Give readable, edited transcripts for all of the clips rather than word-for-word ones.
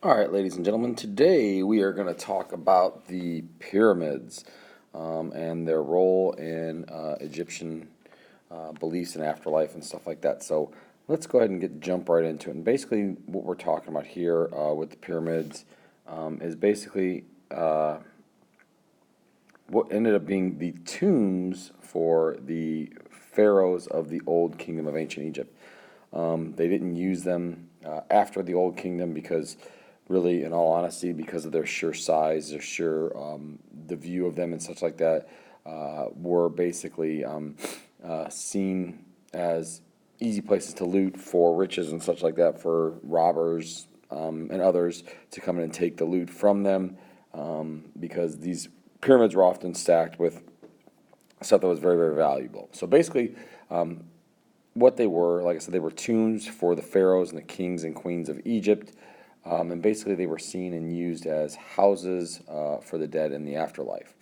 All right, ladies and gentlemen, today we are going to talk about the pyramids and their role in Egyptian beliefs and afterlife and stuff like that. So let's go ahead and jump right into it. And basically, what we're talking about here with the pyramids is basically what ended up being the tombs for the pharaohs of the Old Kingdom of ancient Egypt. They didn't use them after the Old Kingdom because, really, in all honesty, because of their sheer size, the view of them and such like that, were basically seen as easy places to loot for riches and such like that for robbers and others to come in and take the loot from them because these pyramids were often stacked with stuff that was very, very valuable. So basically, what they were, like I said, they were tombs for the pharaohs and the kings and queens of Egypt. And basically, they were seen and used as houses for the dead in the afterlife.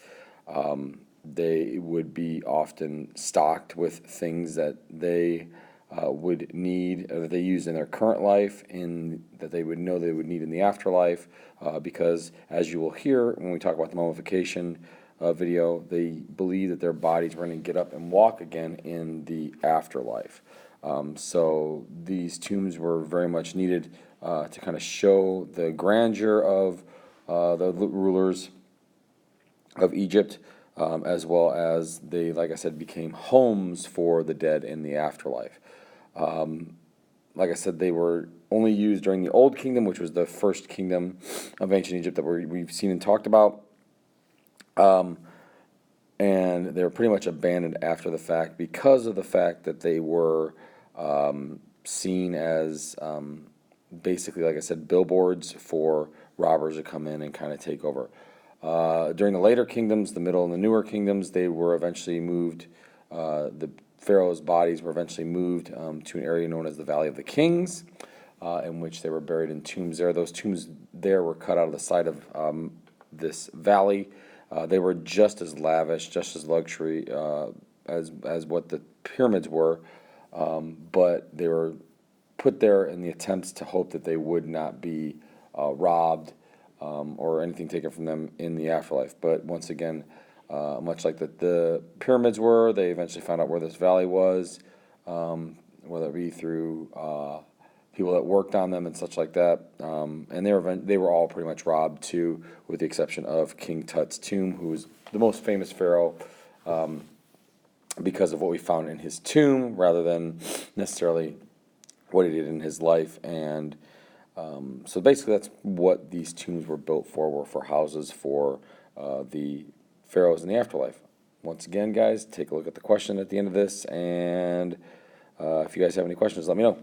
They would be often stocked with things that they would need, or that they used in their current life, and that they would know they would need in the afterlife. Because, as you will hear when we talk about the mummification video, they believe that their bodies were going to get up and walk again in the afterlife. So these tombs were very much needed to kind of show the grandeur of the rulers of Egypt, as well as they, like I said, became homes for the dead in the afterlife. Like I said, they were only used during the Old Kingdom, which was the first kingdom of ancient Egypt that we've seen and talked about. And they were pretty much abandoned after the fact because of the fact that they were seen as basically, like I said, billboards for robbers to come in and kind of take over. During the later kingdoms, the middle and the newer kingdoms, they were eventually moved, the pharaoh's bodies were eventually moved to an area known as the Valley of the Kings, in which they were buried in tombs there. Those tombs there were cut out of the side of this valley. They were just as lavish, just as luxury as what the pyramids were, but they were put there in the attempts to hope that they would not be robbed or anything taken from them in the afterlife. But once again, much like the pyramids were, they eventually found out where this valley was, whether it be through people that worked on them and such like that. And they were all pretty much robbed too, with the exception of King Tut's tomb, who was the most famous pharaoh because of what we found in his tomb, rather than necessarily what he did in his life. And so basically, that's what these tombs were built for, were for houses for the pharaohs in the afterlife. Once again, guys, take a look at the question at the end of this, and if you guys have any questions, let me know.